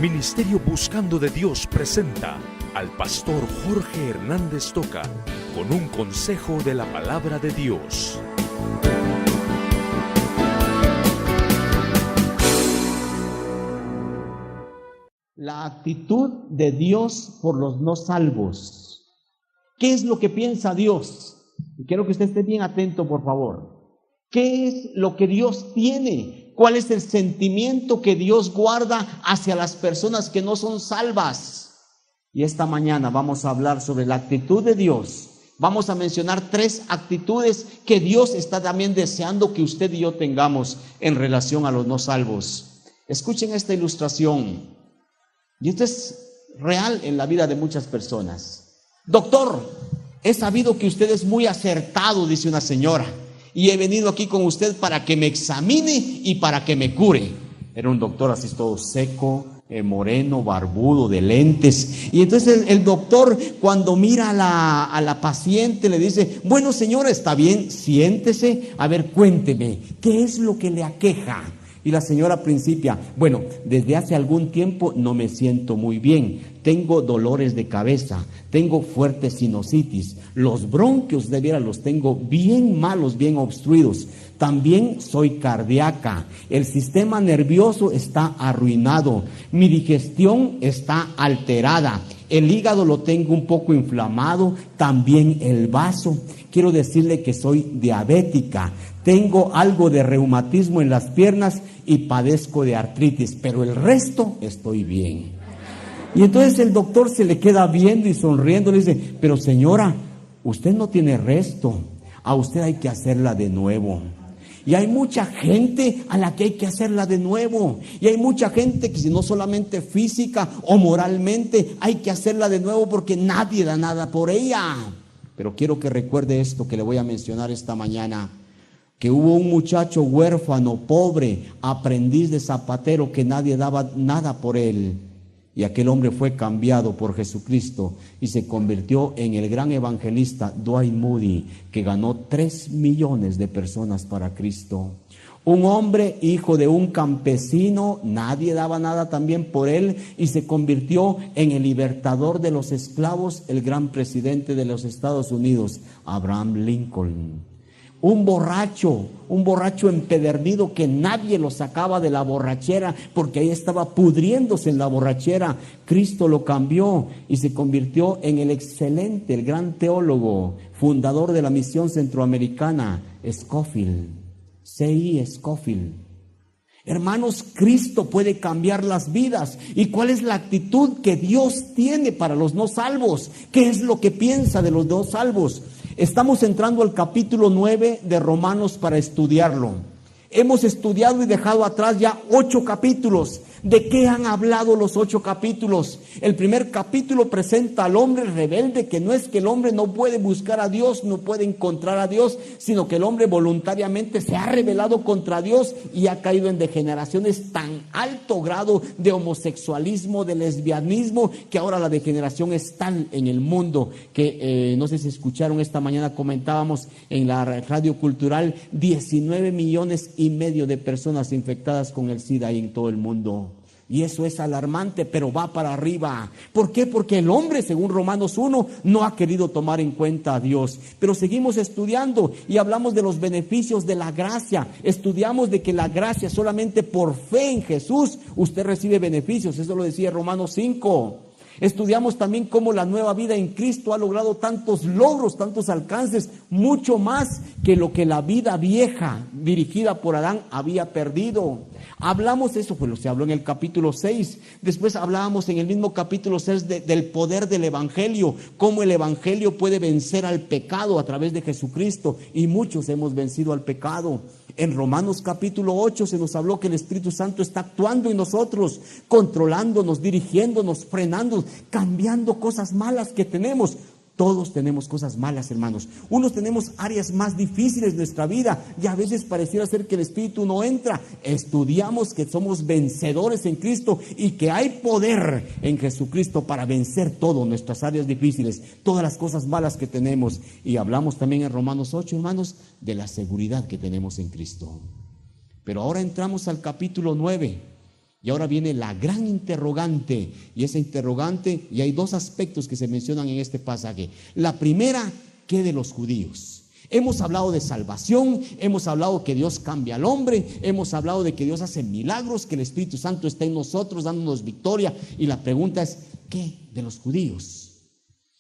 Ministerio Buscando de Dios presenta al pastor Jorge Hernández Toca con un consejo de la palabra de Dios. La actitud de Dios por los no salvos. ¿Qué es lo que piensa Dios? Y quiero que usted esté bien atento, por favor. ¿Qué es lo que Dios tiene? ¿Cuál es el sentimiento que Dios guarda hacia las personas que no son salvas? Y esta mañana vamos a hablar sobre la actitud de Dios. Vamos a mencionar 3 actitudes que Dios está también deseando que usted y yo tengamos en relación a los no salvos. Escuchen esta ilustración. Y esto es real en la vida de muchas personas. Doctor, he sabido que usted es muy acertado, dice una señora, y he venido aquí con usted para que me examine y para que me cure. Era un doctor así todo seco, moreno, barbudo, de lentes. Y entonces el doctor, cuando mira a la paciente, le dice: bueno, señora, está bien, siéntese, a ver, cuénteme, ¿qué es lo que le aqueja? Y la señora principia: bueno, desde hace algún tiempo no me siento muy bien, tengo dolores de cabeza, tengo fuerte sinusitis, los bronquios de veras los tengo bien malos, bien obstruidos, también soy cardíaca, el sistema nervioso está arruinado, mi digestión está alterada, el hígado lo tengo un poco inflamado, también el vaso. Quiero decirle que soy diabética, tengo algo de reumatismo en las piernas y padezco de artritis, pero el resto estoy bien. Y entonces el doctor se le queda viendo y sonriendo, le dice: pero señora, usted no tiene resto, a usted hay que hacerla de nuevo. Y hay mucha gente a la que hay que hacerla de nuevo. Y hay mucha gente que, si no solamente física o moralmente, hay que hacerla de nuevo porque nadie da nada por ella. Pero quiero que recuerde esto que le voy a mencionar esta mañana: que hubo un muchacho huérfano, pobre, aprendiz de zapatero, que nadie daba nada por él. Y aquel hombre fue cambiado por Jesucristo y se convirtió en el gran evangelista Dwight Moody, que ganó 3 millones de personas para Cristo. Un hombre, hijo de un campesino, nadie daba nada también por él, y se convirtió en el libertador de los esclavos, el gran presidente de los Estados Unidos, Abraham Lincoln. Un borracho empedernido que nadie lo sacaba de la borrachera porque ahí estaba pudriéndose en la borrachera. Cristo lo cambió y se convirtió en el excelente, el gran teólogo, fundador de la misión centroamericana, Scofield, C.I. Scofield. Hermanos, Cristo puede cambiar las vidas. ¿Y cuál es la actitud que Dios tiene para los no salvos? ¿Qué es lo que piensa de los no salvos? Estamos entrando al capítulo 9 de Romanos para estudiarlo. Hemos estudiado y dejado atrás ya 8 capítulos. ¿De qué han hablado los 8 capítulos? El primer capítulo presenta al hombre rebelde, que no es que el hombre no puede buscar a Dios, no puede encontrar a Dios, sino que el hombre voluntariamente se ha rebelado contra Dios y ha caído en degeneraciones tan alto grado de homosexualismo, de lesbianismo, que ahora la degeneración es tal en el mundo que no sé si escucharon esta mañana, comentábamos en la radio cultural, 19 millones y medio de personas infectadas con el SIDA en todo el mundo. Y eso es alarmante, pero va para arriba. ¿Por qué? Porque el hombre, según Romanos 1, no ha querido tomar en cuenta a Dios. Pero seguimos estudiando y hablamos de los beneficios de la gracia. Estudiamos de que la gracia, solamente por fe en Jesús, usted recibe beneficios. Eso lo decía Romanos 5. Estudiamos también cómo la nueva vida en Cristo ha logrado tantos logros, tantos alcances, mucho más que lo que la vida vieja dirigida por Adán había perdido. Hablamos de eso, pues se habló en el capítulo 6. Después hablábamos en el mismo capítulo 6 del poder del Evangelio, cómo el Evangelio puede vencer al pecado a través de Jesucristo, y muchos hemos vencido al pecado. En Romanos capítulo 8 se nos habló que el Espíritu Santo está actuando en nosotros, controlándonos, dirigiéndonos, frenándonos, cambiando cosas malas que tenemos. Todos tenemos cosas malas, hermanos. Unos tenemos áreas más difíciles de nuestra vida y a veces pareciera ser que el Espíritu no entra. Estudiamos que somos vencedores en Cristo y que hay poder en Jesucristo para vencer todas nuestras áreas difíciles, todas las cosas malas que tenemos. Y hablamos también en Romanos 8, hermanos, de la seguridad que tenemos en Cristo. Pero ahora entramos al capítulo 9 Y ahora viene la gran interrogante, y esa interrogante, y hay dos aspectos que se mencionan en este pasaje. La primera, ¿qué de los judíos? Hemos hablado de salvación, hemos hablado que Dios cambia al hombre, hemos hablado de que Dios hace milagros, que el Espíritu Santo está en nosotros dándonos victoria, y la pregunta es, ¿qué de los judíos?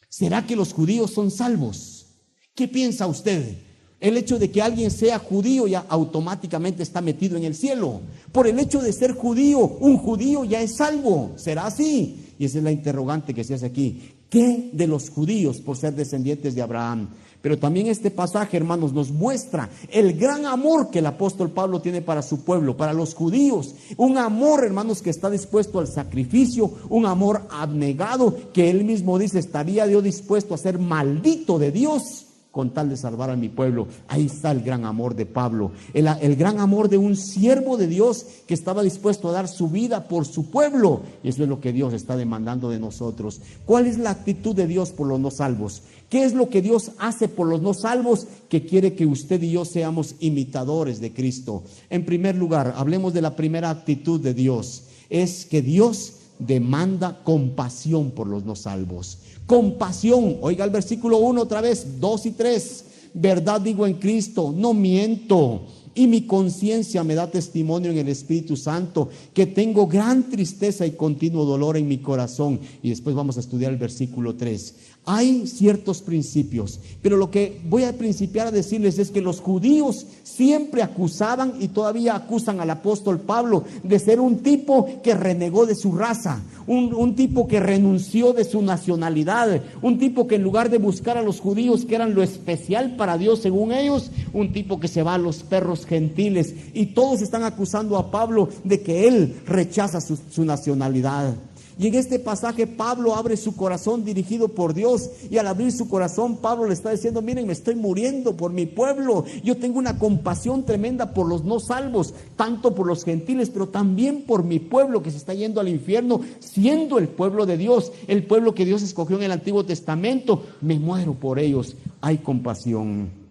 ¿Será que los judíos son salvos? ¿Qué piensa usted? El hecho de que alguien sea judío ya automáticamente está metido en el cielo. Por el hecho de ser judío, un judío ya es salvo. ¿Será así? Y esa es la interrogante que se hace aquí. ¿Qué de los judíos por ser descendientes de Abraham? Pero también este pasaje, hermanos, nos muestra el gran amor que el apóstol Pablo tiene para su pueblo, para los judíos. Un amor, hermanos, que está dispuesto al sacrificio, un amor abnegado, que él mismo dice, estaría Dios dispuesto a ser maldito de Dios con tal de salvar a mi pueblo. Ahí está el gran amor de Pablo, el gran amor de un siervo de Dios que estaba dispuesto a dar su vida por su pueblo. Y eso es lo que Dios está demandando de nosotros. ¿Cuál es la actitud de Dios por los no salvos? ¿Qué es lo que Dios hace por los no salvos? Que quiere que usted y yo seamos imitadores de Cristo. En primer lugar, hablemos de la primera actitud de Dios. Es que Dios demanda compasión por los no salvos. Compasión. Oiga el versículo 1 otra vez, 2 y 3. Verdad digo en Cristo, no miento. Y mi conciencia me da testimonio en el Espíritu Santo que tengo gran tristeza y continuo dolor en mi corazón. Y después vamos a estudiar el versículo 3. Hay ciertos principios, pero lo que voy a principiar a decirles es que los judíos siempre acusaban y todavía acusan al apóstol Pablo de ser un tipo que renegó de su raza, un tipo que renunció de su nacionalidad, un tipo que en lugar de buscar a los judíos que eran lo especial para Dios según ellos, un tipo que se va a los perros gentiles, y todos están acusando a Pablo de que él rechaza su nacionalidad. Y en este pasaje Pablo abre su corazón dirigido por Dios, y al abrir su corazón Pablo le está diciendo, miren, me estoy muriendo por mi pueblo, yo tengo una compasión tremenda por los no salvos, tanto por los gentiles, pero también por mi pueblo que se está yendo al infierno, siendo el pueblo de Dios, el pueblo que Dios escogió en el Antiguo Testamento. Me muero por ellos, hay compasión.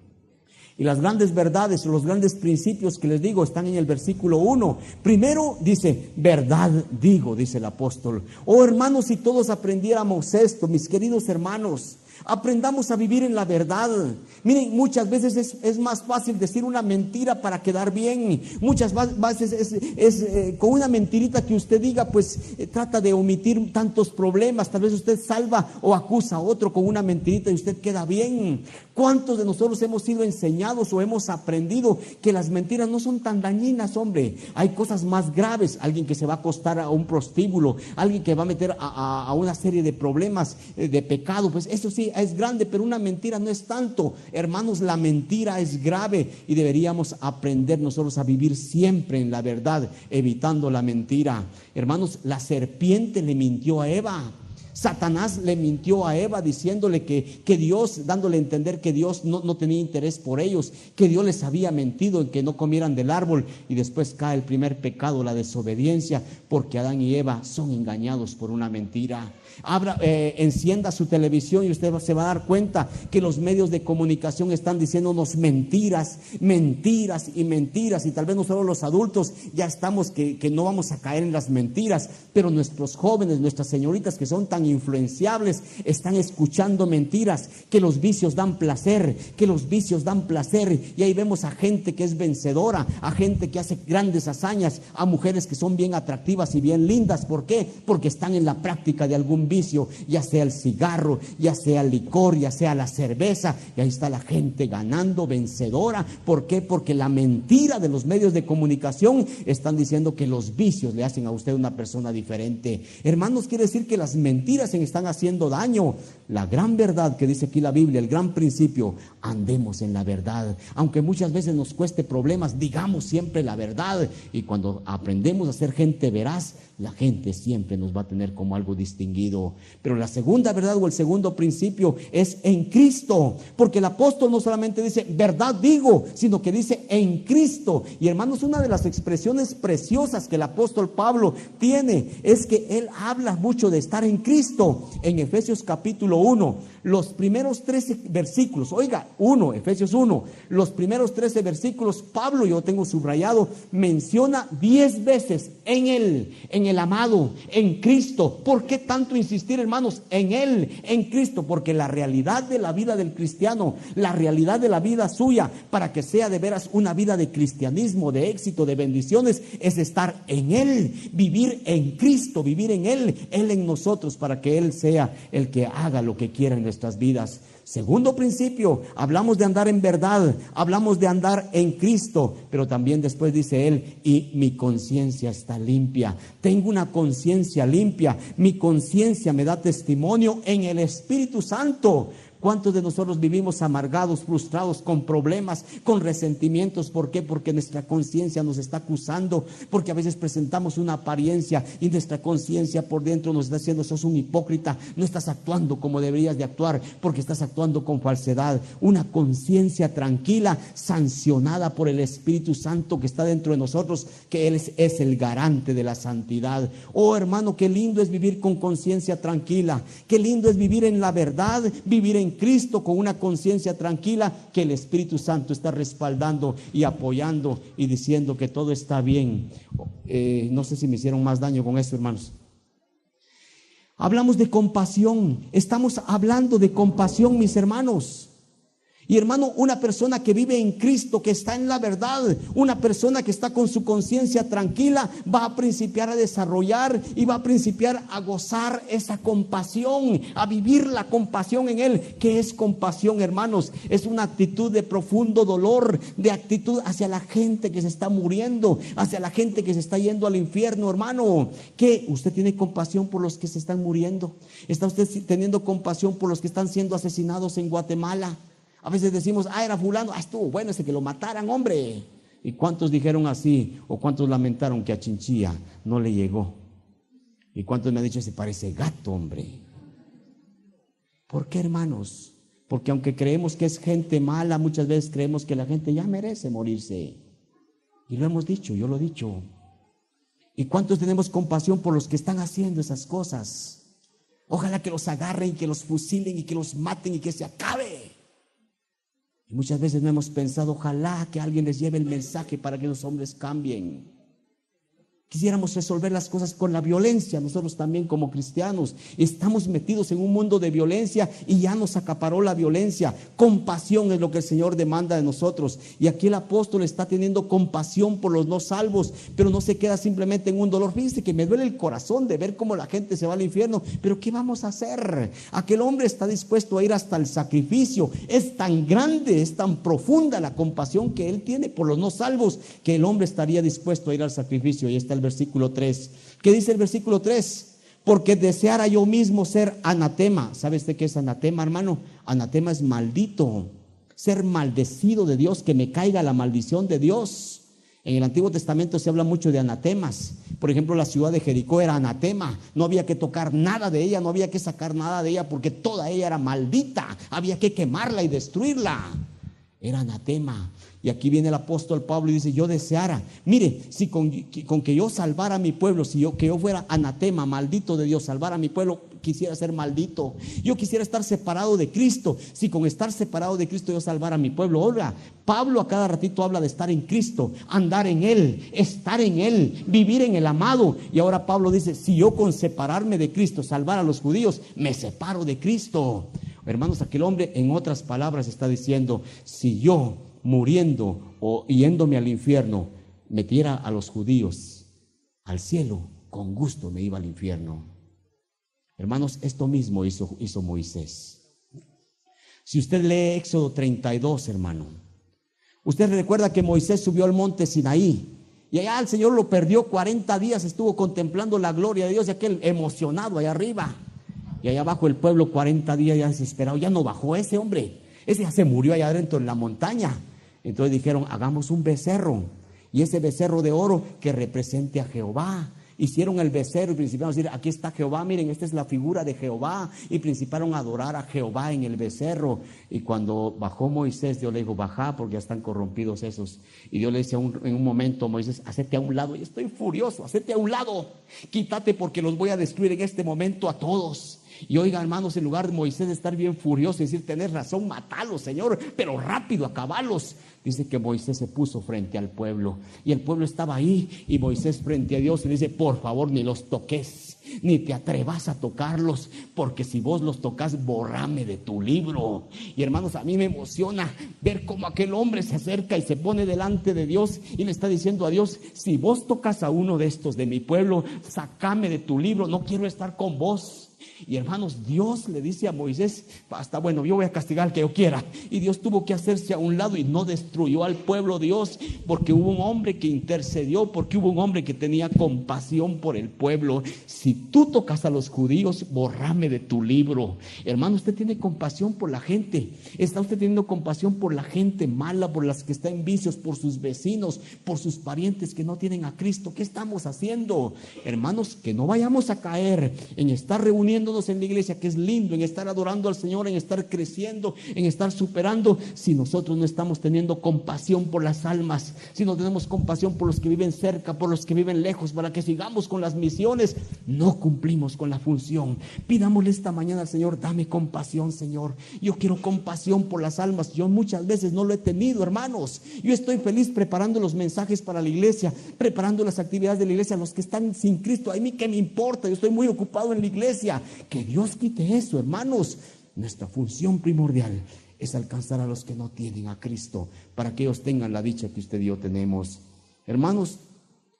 Y las grandes verdades, los grandes principios que les digo están en el versículo 1. Primero dice, verdad digo, dice el apóstol. Oh hermanos, si todos aprendiéramos esto, mis queridos hermanos, aprendamos a vivir en la verdad. Miren, muchas veces es más fácil decir una mentira para quedar bien. Muchas veces con una mentirita que usted diga, pues trata de omitir tantos problemas. Tal vez usted salva o acusa a otro con una mentirita y usted queda bien. ¿Cuántos de nosotros hemos sido enseñados o hemos aprendido que las mentiras no son tan dañinas, hombre? Hay cosas más graves. Alguien que se va a acostar a un prostíbulo, alguien que va a meter a una serie de problemas, de pecado, pues eso sí es grande, pero una mentira no es tanto. Hermanos, la mentira es grave y deberíamos aprender nosotros a vivir siempre en la verdad, evitando la mentira. Hermanos, la serpiente le mintió a Eva. Satanás le mintió a Eva diciéndole que Dios, dándole a entender que Dios no tenía interés por ellos, que Dios les había mentido en que no comieran del árbol, y después cae el primer pecado, la desobediencia, porque Adán y Eva son engañados por una mentira. Encienda su televisión y usted se va a dar cuenta que los medios de comunicación están diciéndonos mentiras, mentiras y mentiras, y tal vez nosotros los adultos ya estamos que no vamos a caer en las mentiras, pero nuestros jóvenes, nuestras señoritas que son tan influenciables, están escuchando mentiras, que los vicios dan placer, que los vicios dan placer, y ahí vemos a gente que es vencedora, a gente que hace grandes hazañas, a mujeres que son bien atractivas y bien lindas. ¿Por qué? Porque están en la práctica de algún vicio, ya sea el cigarro, ya sea el licor, ya sea la cerveza, y ahí está la gente ganando, vencedora. ¿Por qué? Porque la mentira de los medios de comunicación están diciendo que los vicios le hacen a usted una persona diferente. Hermanos, quiere decir que las mentiras se están haciendo daño. La gran verdad que dice aquí la Biblia, el gran principio, andemos en la verdad. Aunque muchas veces nos cueste problemas, digamos siempre la verdad, y cuando aprendemos a ser gente veraz, la gente siempre nos va a tener como algo distinguido. Pero la segunda verdad o el segundo principio es en Cristo, porque el apóstol no solamente dice verdad digo, sino que dice en Cristo. Y hermanos, una de las expresiones preciosas que el apóstol Pablo tiene es que él habla mucho de estar en Cristo. En Efesios capítulo 1, los primeros 13 versículos, oiga, Efesios 1, los primeros 13 versículos, Pablo, yo tengo subrayado, menciona 10 veces en Él, en el amado, en Cristo. ¿Por qué tanto insistir, hermanos, en Él, en Cristo? Porque la realidad de la vida del cristiano, la realidad de la vida suya, para que sea de veras una vida de cristianismo, de éxito, de bendiciones, es estar en Él, vivir en Cristo, vivir en Él en nosotros, para que Él sea el que haga lo que quiera en nuestras vidas. Segundo principio, hablamos de andar en verdad, hablamos de andar en Cristo, pero también después dice Él, y mi conciencia está limpia. Tengo una conciencia limpia, mi conciencia me da testimonio en el Espíritu Santo. ¿Cuántos de nosotros vivimos amargados, frustrados, con problemas, con resentimientos? ¿Por qué? Porque nuestra conciencia nos está acusando, porque a veces presentamos una apariencia y nuestra conciencia por dentro nos está diciendo: sos un hipócrita, no estás actuando como deberías de actuar, porque estás actuando con falsedad. Una conciencia tranquila, sancionada por el Espíritu Santo que está dentro de nosotros, que Él es el garante de la santidad. Oh hermano, qué lindo es vivir con conciencia tranquila, qué lindo es vivir en la verdad, vivir en Cristo con una conciencia tranquila, que el Espíritu Santo está respaldando y apoyando y diciendo que todo está bien. No sé si me hicieron más daño con esto, hermanos. Hablamos de compasión, estamos hablando de compasión, mis hermanos. Y hermano, una persona que vive en Cristo, que está en la verdad, una persona que está con su conciencia tranquila, va a principiar a desarrollar y va a principiar a gozar esa compasión, a vivir la compasión en Él. ¿Qué es compasión, hermanos? Es una actitud de profundo dolor, de actitud hacia la gente que se está muriendo, hacia la gente que se está yendo al infierno, hermano. ¿Qué? ¿Usted tiene compasión por los que se están muriendo? ¿Está usted teniendo compasión por los que están siendo asesinados en Guatemala? A veces decimos: era fulano, estuvo bueno ese que lo mataran, hombre. ¿Y cuántos dijeron así? ¿O cuántos lamentaron que a Chinchilla no le llegó? ¿Y cuántos me han dicho: se parece gato, hombre? ¿Por qué, hermanos? Porque aunque creemos que es gente mala, muchas veces creemos que la gente ya merece morirse. Y lo hemos dicho, yo lo he dicho. ¿Y cuántos tenemos compasión por los que están haciendo esas cosas? Ojalá que los agarren, que los fusilen y que los maten y que se acabe. Y muchas veces no hemos pensado: ojalá que alguien les lleve el mensaje para que los hombres cambien. Quisiéramos resolver las cosas con la violencia. Nosotros también, como cristianos, estamos metidos en un mundo de violencia y ya nos acaparó la violencia. Compasión es lo que el Señor demanda de nosotros. Y aquí el apóstol está teniendo compasión por los no salvos, pero no se queda simplemente en un dolor. Fíjense que me duele el corazón de ver cómo la gente se va al infierno, pero ¿qué vamos a hacer? Aquel hombre está dispuesto a ir hasta el sacrificio. Es tan grande, es tan profunda la compasión que él tiene por los no salvos, que el hombre estaría dispuesto a ir al sacrificio. Y está el versículo 3. ¿Qué dice el versículo 3? Porque deseara yo mismo ser anatema. ¿Sabes de qué es anatema, hermano? Anatema es maldito, ser maldecido de Dios, que me caiga la maldición de Dios. En el Antiguo Testamento se habla mucho de anatemas. Por ejemplo, la ciudad de Jericó era anatema. No había que tocar nada de ella, no había que sacar nada de ella, porque toda ella era maldita. Había que quemarla y destruirla. Era anatema. Y aquí viene el apóstol Pablo y dice: yo deseara, mire, si con que yo salvara a mi pueblo, que yo fuera anatema, maldito de Dios, salvar a mi pueblo, quisiera ser maldito. Yo quisiera estar separado de Cristo. Si con estar separado de Cristo yo salvara a mi pueblo. Oiga, Pablo a cada ratito habla de estar en Cristo, andar en Él, estar en Él, vivir en el amado. Y ahora Pablo dice: si yo con separarme de Cristo salvar a los judíos, me separo de Cristo. Hermanos, aquel hombre, en otras palabras, está diciendo: si yo, muriendo o yéndome al infierno, metiera a los judíos al cielo, con gusto me iba al infierno. Hermanos, esto mismo hizo Moisés. Si usted lee Éxodo 32, hermano, usted recuerda que Moisés subió al monte Sinaí y allá el Señor lo perdió 40 días, estuvo contemplando la gloria de Dios, y aquel emocionado allá arriba. Y allá abajo el pueblo 40 días ya desesperado, ya no bajó ese hombre, ese ya se murió allá adentro en la montaña. Entonces dijeron: hagamos un becerro, y ese becerro de oro que represente a Jehová. Hicieron el becerro y principiaron a decir: aquí está Jehová, miren, esta es la figura de Jehová. Y principiaron a adorar a Jehová en el becerro. Y cuando bajó Moisés, Dios le dijo: baja, porque ya están corrompidos esos. Y Dios le dice en un momento: Moisés, hacete a un lado. Y estoy furioso, hacete a un lado, quítate, porque los voy a destruir en este momento a todos. Y oiga, hermanos, en lugar de Moisés estar bien furioso y decir, tenés razón, matalos, Señor, pero rápido, acabalos, dice que Moisés se puso frente al pueblo y el pueblo estaba ahí y Moisés frente a Dios y dice, por favor, ni los toques, ni te atrevas a tocarlos, porque si vos los tocas, borrame de tu libro. Y hermanos, a mí me emociona ver cómo aquel hombre se acerca y se pone delante de Dios y le está diciendo a Dios, si vos tocas a uno de estos de mi pueblo, sacame de tu libro, no quiero estar con vos. Y hermanos, Dios le dice a Moisés, basta, bueno, yo voy a castigar al que yo quiera. Y Dios tuvo que hacerse a un lado y no destruyó al pueblo Dios, porque hubo un hombre que intercedió, porque hubo un hombre que tenía compasión por el pueblo. Si tú tocas a los judíos, borrame de tu libro. Hermano, usted tiene compasión por la gente. Está usted teniendo compasión por la gente mala, por las que está en vicios, por sus vecinos, por sus parientes que no tienen a Cristo. ¿Qué estamos haciendo? Hermanos, que no vayamos a caer en estar reuniéndonos en la iglesia, que es lindo, en estar adorando al Señor, en estar creciendo, en estar superando, si nosotros no estamos teniendo compasión por las almas, si no tenemos compasión por los que viven cerca, por los que viven lejos, para que sigamos con las misiones, no cumplimos con la función. Pidámosle esta mañana al Señor, dame compasión, Señor. Yo quiero compasión por las almas. Yo muchas veces no lo he tenido, hermanos. Yo estoy feliz preparando los mensajes para la iglesia, preparando las actividades de la iglesia. Los que están sin Cristo, a mí qué me importa, yo estoy muy ocupado en la iglesia. Que Dios quite eso, hermanos. Nuestra función primordial es alcanzar a los que no tienen a Cristo, para que ellos tengan la dicha que usted y yo tenemos. Hermanos,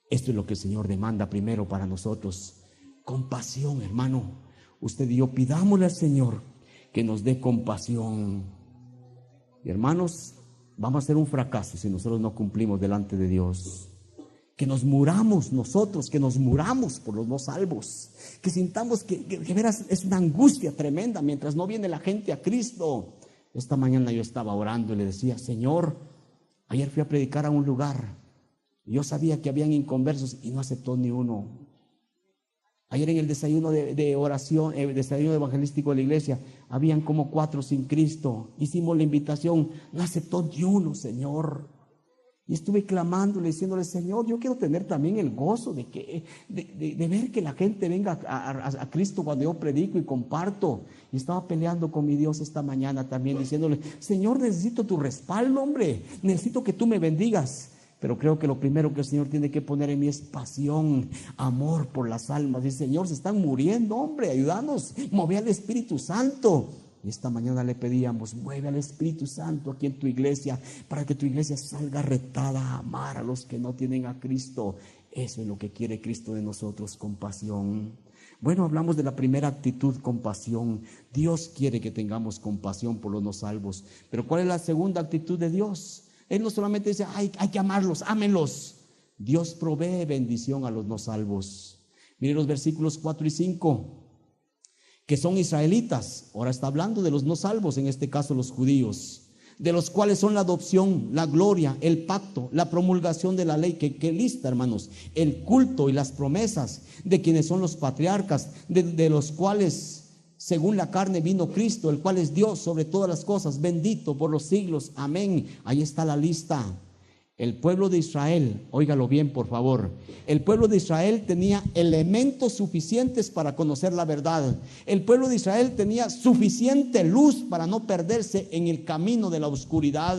esto es lo que el Señor demanda primero para nosotros. Compasión, hermano. Usted y yo pidámosle al Señor que nos dé compasión. Y hermanos, vamos a ser un fracaso si nosotros no cumplimos delante de Dios. Que nos muramos nosotros, que nos muramos por los no salvos, que sintamos que veras es una angustia tremenda mientras no viene la gente a Cristo. Esta mañana yo estaba orando y le decía, Señor, ayer fui a predicar a un lugar y yo sabía que habían inconversos y no aceptó ni uno. Ayer en el desayuno de oración, el desayuno evangelístico de la iglesia, habían como 4 sin Cristo. Hicimos la invitación, no aceptó ni uno, Señor. Y estuve clamándole, diciéndole, Señor, yo quiero tener también el gozo de ver que la gente venga a Cristo cuando yo predico y comparto. Y estaba peleando con mi Dios esta mañana también, diciéndole, Señor, necesito tu respaldo, hombre. Necesito que tú me bendigas. Pero creo que lo primero que el Señor tiene que poner en mí es pasión, amor por las almas. Y Señor, se están muriendo, hombre, ayúdanos, mueve al Espíritu Santo. Y esta mañana le pedíamos, mueve al Espíritu Santo aquí en tu iglesia, para que tu iglesia salga retada a amar a los que no tienen a Cristo. Eso es lo que quiere Cristo de nosotros, compasión. Bueno, hablamos de la primera actitud, compasión. Dios quiere que tengamos compasión por los no salvos. Pero ¿cuál es la segunda actitud de Dios? Él no solamente dice, hay que amarlos, ámenlos. Dios provee bendición a los no salvos. Miren los versículos 4 y 5. Que son israelitas. Ahora está hablando de los no salvos, en este caso los judíos, de los cuales son la adopción, la gloria, el pacto, la promulgación de la ley, que lista, hermanos, el culto y las promesas, de quienes son los patriarcas, de los cuales según la carne vino Cristo, el cual es Dios sobre todas las cosas, bendito por los siglos, amén. Ahí está la lista. El pueblo de Israel, óigalo bien por favor, el pueblo de Israel tenía elementos suficientes para conocer la verdad. El pueblo de Israel tenía suficiente luz para no perderse en el camino de la oscuridad.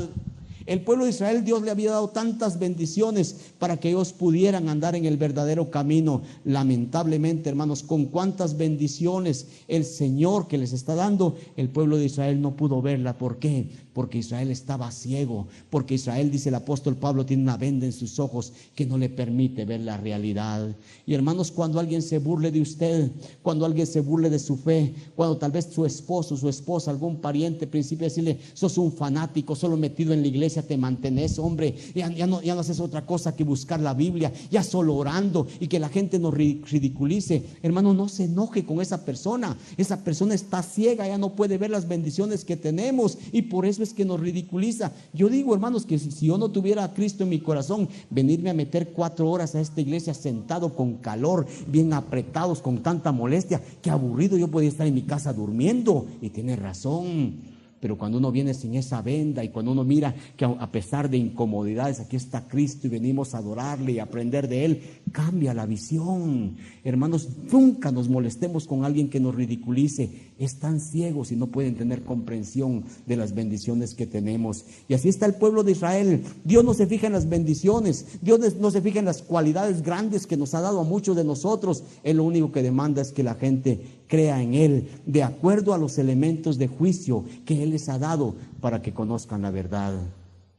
El pueblo de Israel, Dios le había dado tantas bendiciones para que ellos pudieran andar en el verdadero camino. Lamentablemente, hermanos, con cuántas bendiciones el Señor que les está dando, el pueblo de Israel no pudo verla. ¿Por qué? Porque Israel estaba ciego, porque Israel, dice el apóstol Pablo, tiene una venda en sus ojos que no le permite ver la realidad. Y hermanos, cuando alguien se burle de usted, cuando alguien se burle de su fe, cuando tal vez su esposo, su esposa, algún pariente principia a decirle, sos un fanático, solo metido en la iglesia te mantenés, hombre, ya no haces otra cosa que buscar la Biblia, ya solo orando, y que la gente nos ridiculice. Hermano, no se enoje con esa persona está ciega, ya no puede ver las bendiciones que tenemos, y por eso es que nos ridiculiza. Yo digo, hermanos, que si yo no tuviera a Cristo en mi corazón, venirme a meter 4 horas a esta iglesia sentado con calor, bien apretados, con tanta molestia, qué aburrido, yo podía estar en mi casa durmiendo. Y tiene razón. Pero cuando uno viene sin esa venda y cuando uno mira que a pesar de incomodidades aquí está Cristo y venimos a adorarle y a aprender de Él, cambia la visión. Hermanos, nunca nos molestemos con alguien que nos ridiculice. Están ciegos y no pueden tener comprensión de las bendiciones que tenemos. Y así está el pueblo de Israel. Dios no se fija en las bendiciones, Dios no se fija en las cualidades grandes que nos ha dado a muchos de nosotros. Él lo único que demanda es que la gente crea en Él, de acuerdo a los elementos de juicio que Él les ha dado para que conozcan la verdad.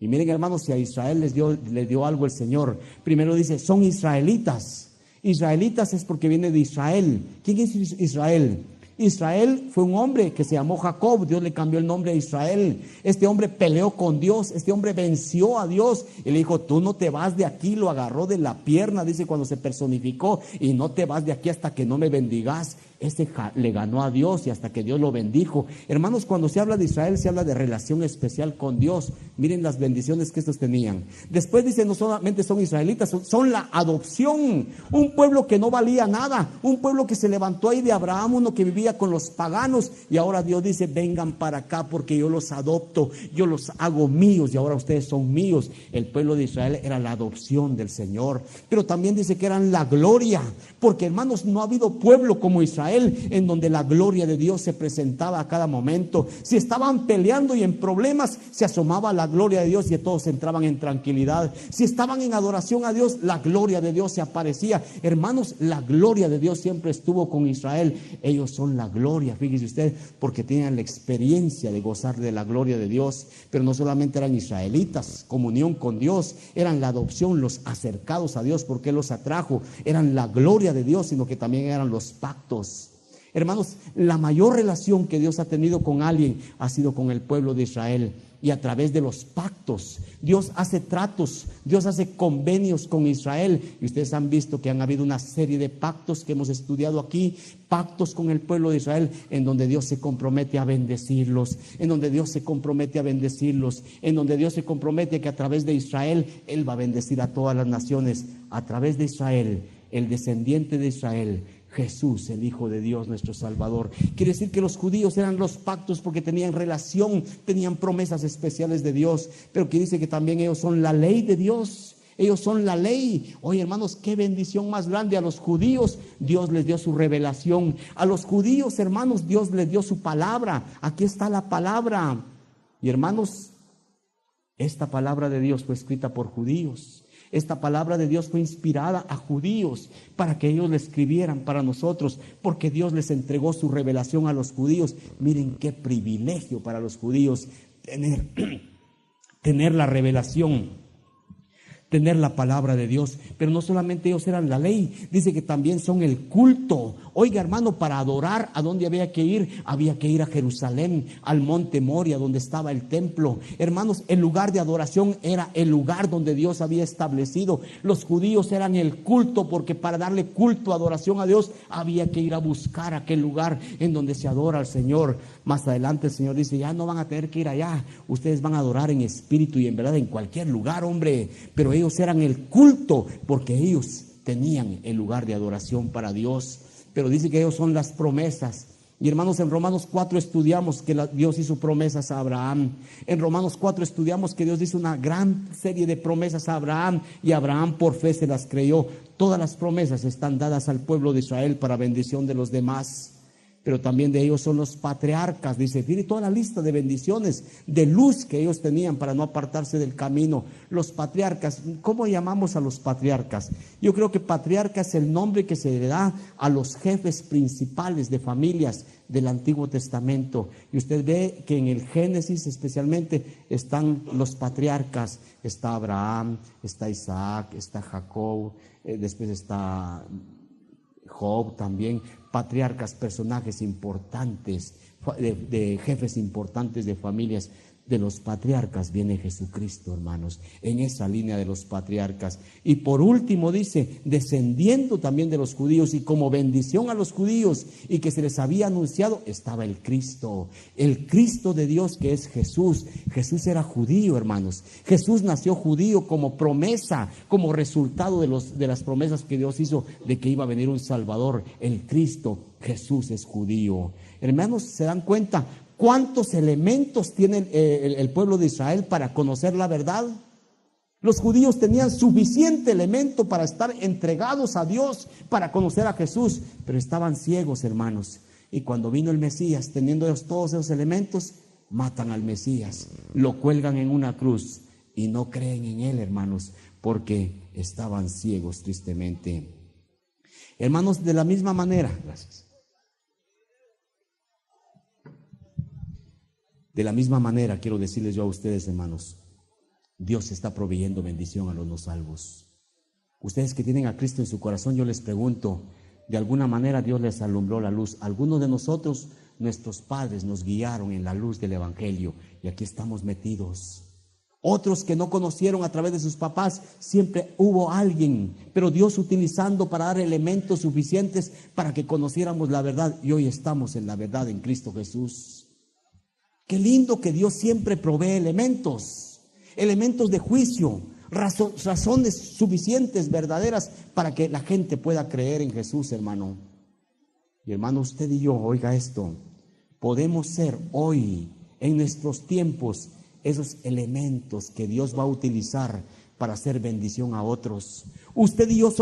Y miren, hermanos, si a Israel les dio algo el Señor. Primero dice, son israelitas. Israelitas es porque viene de Israel. ¿Quién es Israel? Israel fue un hombre que se llamó Jacob. Dios le cambió el nombre a Israel. Este hombre peleó con Dios, este hombre venció a Dios y le dijo, tú no te vas de aquí. Lo agarró de la pierna, dice, cuando se personificó, y no te vas de aquí hasta que no me bendigas. Le ganó a Dios y hasta que Dios lo bendijo. Hermanos, cuando se habla de Israel, se habla de relación especial con Dios. Miren las bendiciones que estos tenían. Después dice, no solamente son israelitas, son la adopción. Un pueblo que no valía nada, un pueblo que se levantó ahí de Abraham, uno que vivía con los paganos, y ahora Dios dice, vengan para acá porque yo los adopto, yo los hago míos y ahora ustedes son míos. El pueblo de Israel era la adopción del Señor, pero también dice que eran la gloria, porque hermanos, no ha habido pueblo como Israel en donde la gloria de Dios se presentaba a cada momento. Si estaban peleando y en problemas, se asomaba la gloria de Dios y todos entraban en tranquilidad. Si estaban en adoración a Dios, la gloria de Dios se aparecía. Hermanos, la gloria de Dios siempre estuvo con Israel. Ellos son la gloria, fíjese usted, porque tenían la experiencia de gozar de la gloria de Dios. Pero no solamente eran israelitas, comunión con Dios, eran la adopción, los acercados a Dios porque Él los atrajo, eran la gloria de Dios, sino que también eran los pactos. Hermanos, la mayor relación que Dios ha tenido con alguien ha sido con el pueblo de Israel, y a través de los pactos. Dios hace tratos, Dios hace convenios con Israel, y ustedes han visto que han habido una serie de pactos que hemos estudiado aquí, pactos con el pueblo de Israel, en donde Dios se compromete a bendecirlos, en donde Dios se compromete a bendecirlos, en donde Dios se compromete a que a través de Israel Él va a bendecir a todas las naciones. A través de Israel, el descendiente de Israel, Jesús, el Hijo de Dios, nuestro Salvador. Quiere decir que los judíos eran los pactos porque tenían relación, tenían promesas especiales de Dios, pero que dice que también ellos son la ley de Dios. Ellos son la ley. Oye, hermanos, qué bendición más grande. A los judíos Dios les dio su revelación. A los judíos, hermanos, Dios les dio su palabra. Aquí está la palabra. Y hermanos, esta palabra de Dios fue escrita por judíos. Esta palabra de Dios fue inspirada a judíos para que ellos la escribieran para nosotros, porque Dios les entregó su revelación a los judíos. Miren qué privilegio para los judíos tener la revelación, tener la palabra de Dios. Pero no solamente ellos eran la ley, dice que también son el culto. Oiga, hermano, para adorar, ¿a dónde había que ir? Había que ir a Jerusalén, al monte Moria, donde estaba el templo. Hermanos, el lugar de adoración era el lugar donde Dios había establecido. Los judíos eran el culto, porque para darle culto, adoración a Dios, había que ir a buscar aquel lugar en donde se adora al Señor. Más adelante el Señor dice, ya no van a tener que ir allá, ustedes van a adorar en espíritu y en verdad en cualquier lugar, hombre. Pero ellos eran el culto, porque ellos tenían el lugar de adoración para Dios. Pero dice que ellos son las promesas. Y hermanos, en Romanos 4 estudiamos que Dios hizo promesas a Abraham. En Romanos 4 estudiamos que Dios hizo una gran serie de promesas a Abraham, y Abraham por fe se las creyó. Todas las promesas están dadas al pueblo de Israel para bendición de los demás. Pero también de ellos son los patriarcas. Dice, mire toda la lista de bendiciones, de luz que ellos tenían para no apartarse del camino. Los patriarcas, ¿cómo llamamos a los patriarcas? Yo creo que patriarca es el nombre que se le da a los jefes principales de familias del Antiguo Testamento. Y usted ve que en el Génesis especialmente están los patriarcas. Está Abraham, está Isaac, está Jacob, después está Job también. Patriarcas, personajes importantes, de jefes importantes de familias. De los patriarcas viene Jesucristo, hermanos, en esa línea de los patriarcas. Y por último dice, descendiendo también de los judíos, y como bendición a los judíos, y que se les había anunciado, estaba el Cristo de Dios, que es Jesús. Jesús era judío, hermanos. Jesús nació judío como promesa, como resultado de las promesas que Dios hizo de que iba a venir un Salvador, el Cristo. Jesús es judío. Hermanos, ¿se dan cuenta cuántos elementos tiene el pueblo de Israel para conocer la verdad? Los judíos tenían suficiente elemento para estar entregados a Dios, para conocer a Jesús, pero estaban ciegos, hermanos. Y cuando vino el Mesías, teniendo todos esos elementos, matan al Mesías, lo cuelgan en una cruz y no creen en él, hermanos, porque estaban ciegos, tristemente. Hermanos, de la misma manera, gracias. De la misma manera, quiero decirles yo a ustedes, hermanos, Dios está proveyendo bendición a los no salvos. Ustedes que tienen a Cristo en su corazón, yo les pregunto, de alguna manera Dios les alumbró la luz. Algunos de nosotros, nuestros padres nos guiaron en la luz del Evangelio y aquí estamos metidos. Otros que no conocieron a través de sus papás, siempre hubo alguien, pero Dios utilizando para dar elementos suficientes para que conociéramos la verdad, y hoy estamos en la verdad en Cristo Jesús. Qué lindo que Dios siempre provee elementos de juicio, razones suficientes, verdaderas, para que la gente pueda creer en Jesús, hermano. Y hermano, usted y yo, oiga esto, podemos ser hoy, en nuestros tiempos, esos elementos que Dios va a utilizar para hacer bendición a otros. Usted y yo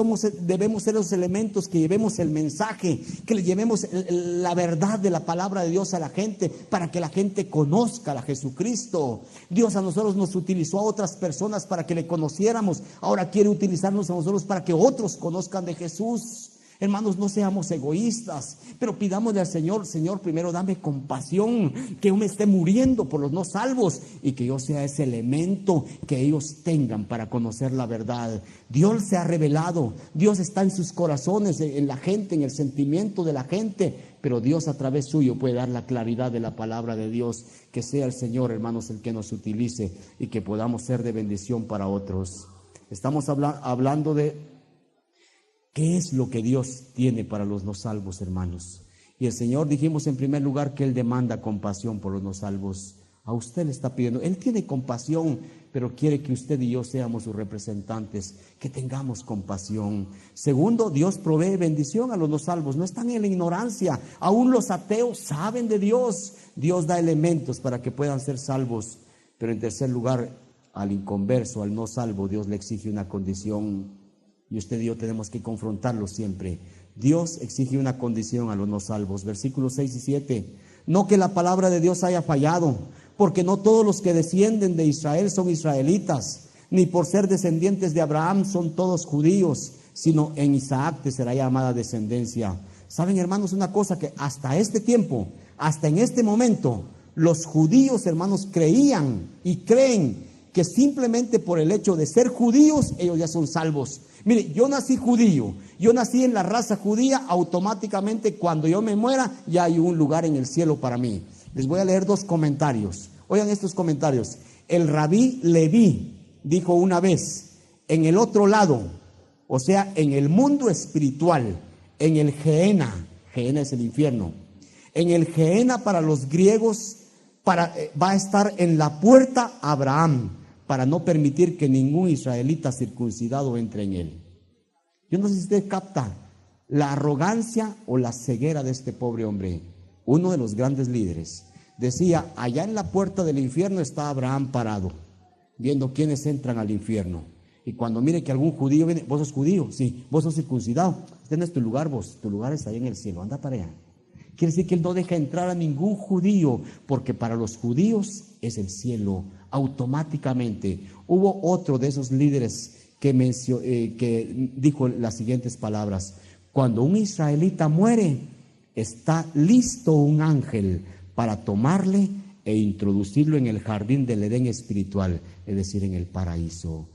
debemos ser esos elementos que llevemos el mensaje, que le llevemos la verdad de la palabra de Dios a la gente, para que la gente conozca a Jesucristo. Dios a nosotros nos utilizó a otras personas para que le conociéramos, ahora quiere utilizarnos a nosotros para que otros conozcan de Jesús. Hermanos, no seamos egoístas, pero pidámosle al Señor, Señor, primero dame compasión, que yo me esté muriendo por los no salvos y que yo sea ese elemento que ellos tengan para conocer la verdad. Dios se ha revelado, Dios está en sus corazones, en la gente, en el sentimiento de la gente, pero Dios a través suyo puede dar la claridad de la palabra de Dios. Que sea el Señor, hermanos, el que nos utilice y que podamos ser de bendición para otros. Estamos hablando de ¿qué es lo que Dios tiene para los no salvos, hermanos? Y el Señor, dijimos en primer lugar que Él demanda compasión por los no salvos. A usted le está pidiendo, Él tiene compasión, pero quiere que usted y yo seamos sus representantes, que tengamos compasión. Segundo, Dios provee bendición a los no salvos, no están en la ignorancia. Aún los ateos saben de Dios. Dios da elementos para que puedan ser salvos. Pero en tercer lugar, al inconverso, al no salvo, Dios le exige una condición. Y usted y yo tenemos que confrontarlo siempre. Dios exige una condición a los no salvos. Versículos 6 y 7. No que la palabra de Dios haya fallado, porque no todos los que descienden de Israel son israelitas, ni por ser descendientes de Abraham son todos judíos, sino en Isaac te será llamada descendencia. Saben, hermanos, una cosa, que hasta este tiempo, hasta en este momento, los judíos, hermanos, creían y creen que simplemente por el hecho de ser judíos, ellos ya son salvos. Mire, yo nací judío, yo nací en la raza judía, automáticamente cuando yo me muera ya hay un lugar en el cielo para mí. Les voy a leer 2 comentarios. Oigan estos comentarios. El rabí Leví dijo una vez, en el otro lado, o sea, en el mundo espiritual, en el Gehenna es el infierno, en el Gehenna para los griegos va a estar en la puerta Abraham, para no permitir que ningún israelita circuncidado entre en él. Yo no sé si usted capta la arrogancia o la ceguera de este pobre hombre. Uno de los grandes líderes decía, allá en la puerta del infierno está Abraham parado, viendo quiénes entran al infierno. Y cuando mire que algún judío viene, vos sos judío, sí, vos sos circuncidado, este no es tu lugar, tu lugar está ahí en el cielo, anda para allá. Quiere decir que él no deja entrar a ningún judío, porque para los judíos es el cielo automáticamente. Hubo otro de esos líderes que dijo las siguientes palabras: cuando un israelita muere, está listo un ángel para tomarle e introducirlo en el jardín del Edén espiritual, es decir, en el paraíso.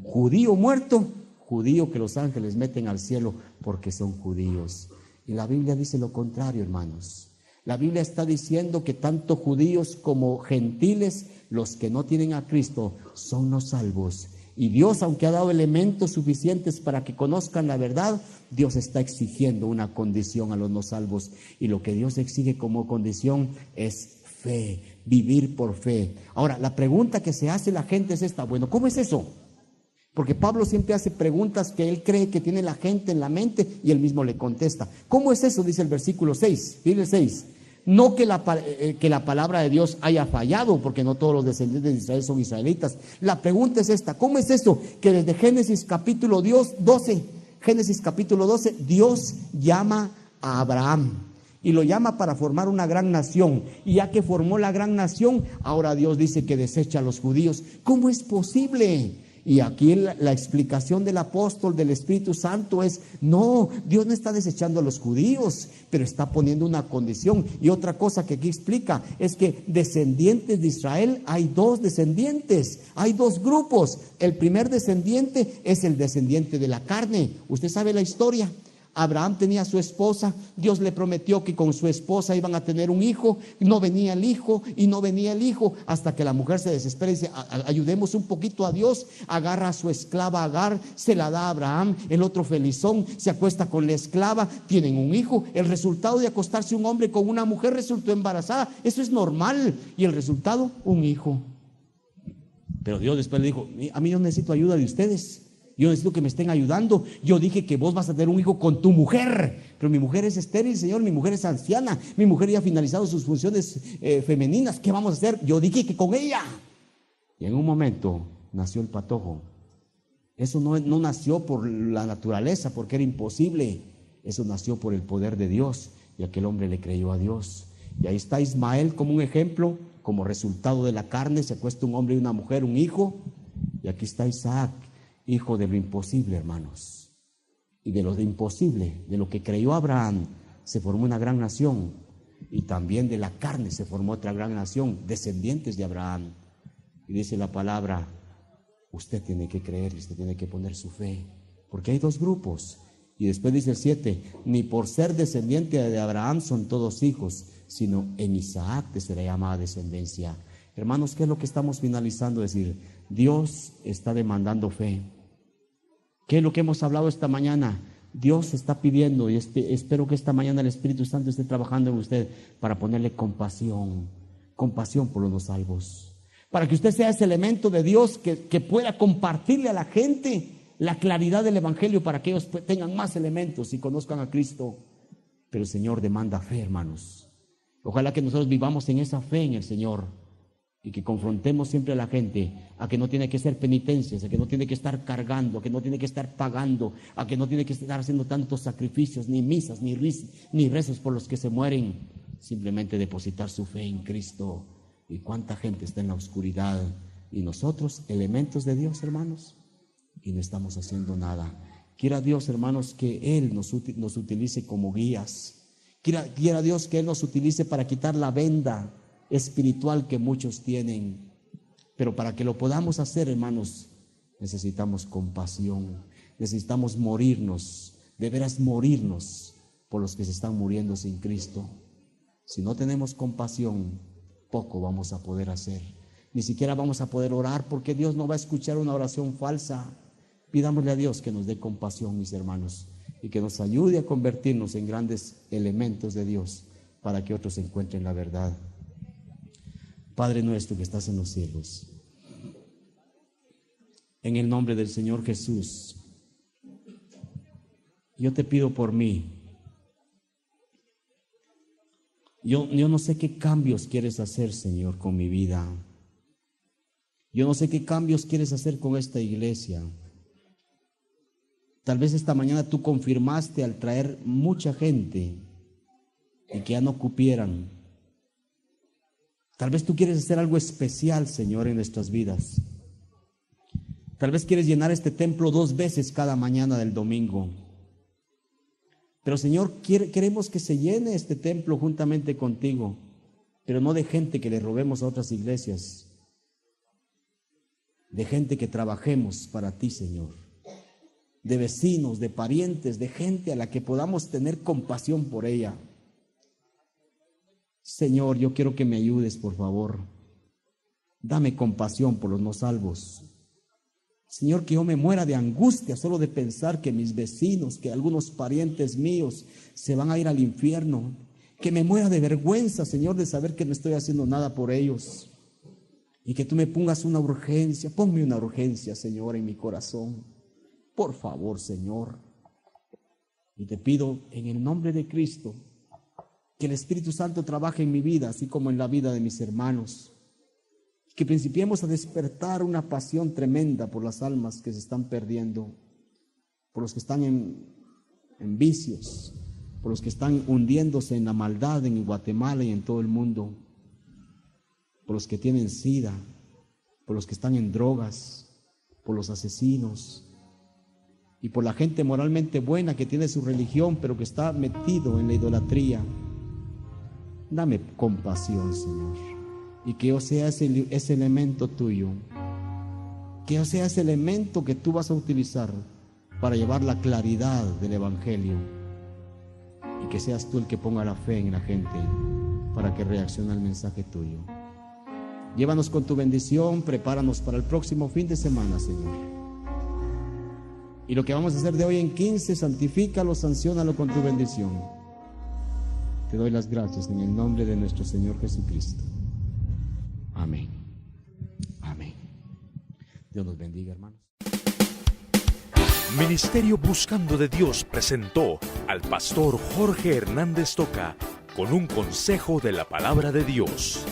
Judío muerto, judío que los ángeles meten al cielo porque son judíos. Y la Biblia dice lo contrario, hermanos. La Biblia está diciendo que tanto judíos como gentiles, los que no tienen a Cristo, son no salvos. Y Dios, aunque ha dado elementos suficientes para que conozcan la verdad, Dios está exigiendo una condición a los no salvos. Y lo que Dios exige como condición es fe, vivir por fe. Ahora, la pregunta que se hace la gente es esta: bueno, ¿cómo es eso? Porque Pablo siempre hace preguntas que él cree que tiene la gente en la mente y él mismo le contesta. ¿Cómo es eso? Dice el versículo 6, fíjense 6. No que la palabra de Dios haya fallado, porque no todos los descendientes de Israel son israelitas. La pregunta es esta: ¿cómo es esto? Que desde Génesis capítulo 12, Dios llama a Abraham y lo llama para formar una gran nación. Y ya que formó la gran nación, ahora Dios dice que desecha a los judíos. ¿Cómo es posible? Y aquí la explicación del apóstol, del Espíritu Santo es: no, Dios no está desechando a los judíos, pero está poniendo una condición. Y otra cosa que aquí explica es que descendientes de Israel, hay dos descendientes, hay dos grupos. El primer descendiente es el descendiente de la carne. Usted sabe la historia. Abraham tenía a su esposa, Dios le prometió que con su esposa iban a tener un hijo, no venía el hijo y no venía el hijo, hasta que la mujer se desespera y dice: ayudemos un poquito a Dios. Agarra a su esclava Agar, se la da a Abraham, el otro felizón se acuesta con la esclava, tienen un hijo. El resultado de acostarse un hombre con una mujer, resultó embarazada, eso es normal, y el resultado, un hijo. Pero Dios después le dijo: a mí no necesito ayuda de ustedes, yo necesito que me estén ayudando. Yo dije que vos vas a tener un hijo con tu mujer, pero mi mujer es estéril, Señor, mi mujer es anciana, mi mujer ya ha finalizado sus funciones femeninas. ¿Qué vamos a hacer? Yo dije que con ella. Y en un momento nació el patojo. Eso no nació por la naturaleza, porque era imposible. Eso nació por el poder de Dios, y aquel hombre le creyó a Dios. Y ahí está Ismael como un ejemplo. Como resultado de la carne se acuesta un hombre y una mujer, un hijo. Y aquí está Isaac, hijo de lo imposible, hermanos. Y de lo de imposible, de lo que creyó Abraham, se formó una gran nación. Y también de la carne se formó otra gran nación, descendientes de Abraham. Y dice la palabra: usted tiene que creer, usted tiene que poner su fe, porque hay dos grupos. Y después dice el 7: ni por ser descendiente de Abraham son todos hijos, sino en Isaac te será llamada descendencia. Hermanos, ¿qué es lo que estamos finalizando? Decir, Dios está demandando fe. ¿Qué es lo que hemos hablado esta mañana? Dios está pidiendo, y espero que esta mañana el Espíritu Santo esté trabajando en usted para ponerle compasión por los no salvos, para que usted sea ese elemento de Dios que pueda compartirle a la gente la claridad del Evangelio, para que ellos tengan más elementos y conozcan a Cristo. Pero el Señor demanda fe, hermanos. Ojalá que nosotros vivamos en esa fe en el Señor, y que confrontemos siempre a la gente a que no tiene que ser penitencias, a que no tiene que estar cargando, a que no tiene que estar pagando, a que no tiene que estar haciendo tantos sacrificios, ni misas, ni rezos por los que se mueren. Simplemente depositar su fe en Cristo. Y cuánta gente está en la oscuridad, y nosotros, elementos de Dios, hermanos, y no estamos haciendo nada. Quiera Dios, hermanos, que Él nos utilice como guías. Quiera Dios que Él nos utilice para quitar la venda espiritual que muchos tienen. Pero para que lo podamos hacer, hermanos, necesitamos compasión, necesitamos morirnos, de veras morirnos por los que se están muriendo sin Cristo. Si no tenemos compasión, poco vamos a poder hacer. Ni siquiera vamos a poder orar, porque Dios no va a escuchar una oración falsa. Pidámosle a Dios que nos dé compasión, mis hermanos, y que nos ayude a convertirnos en grandes elementos de Dios, para que otros encuentren la verdad. Padre nuestro que estás en los cielos, en el nombre del Señor Jesús, yo te pido por mí. Yo no sé qué cambios quieres hacer, Señor, con mi vida. Yo no sé qué cambios quieres hacer con esta iglesia. Tal vez esta mañana tú confirmaste al traer mucha gente y que ya no cupieran. Tal vez tú quieres hacer algo especial, Señor, en nuestras vidas. Tal vez quieres llenar este templo 2 veces cada mañana del domingo. Pero, Señor, queremos que se llene este templo juntamente contigo, pero no de gente que le robemos a otras iglesias, de gente que trabajemos para ti, Señor, de vecinos, de parientes, de gente a la que podamos tener compasión por ella. Señor, yo quiero que me ayudes, por favor. Dame compasión por los no salvos. Señor, que yo me muera de angustia solo de pensar que mis vecinos, que algunos parientes míos se van a ir al infierno. Que me muera de vergüenza, Señor, de saber que no estoy haciendo nada por ellos. Y que tú me pongas una urgencia, ponme una urgencia, Señor, en mi corazón. Por favor, Señor. Y te pido en el nombre de Cristo, Que el Espíritu Santo trabaje en mi vida, así como en la vida de mis hermanos. Que principiemos a despertar una pasión tremenda por las almas que se están perdiendo, por los que están en vicios, por los que están hundiéndose en la maldad en Guatemala y en todo el mundo, por los que tienen SIDA, por los que están en drogas, por los asesinos y por la gente moralmente buena que tiene su religión pero que está metido en la idolatría. Dame compasión, Señor, y que yo sea ese elemento tuyo, que yo sea ese elemento que tú vas a utilizar para llevar la claridad del Evangelio, y que seas tú el que ponga la fe en la gente para que reaccione al mensaje tuyo. Llévanos con tu bendición, prepáranos para el próximo fin de semana, Señor. Y lo que vamos a hacer de hoy en 15, santifícalo, sanciónalo con tu bendición. Te doy las gracias en el nombre de nuestro Señor Jesucristo. Amén. Amén. Dios nos bendiga, hermanos. Ministerio Buscando de Dios presentó al pastor Jorge Hernández Toca con un consejo de la palabra de Dios.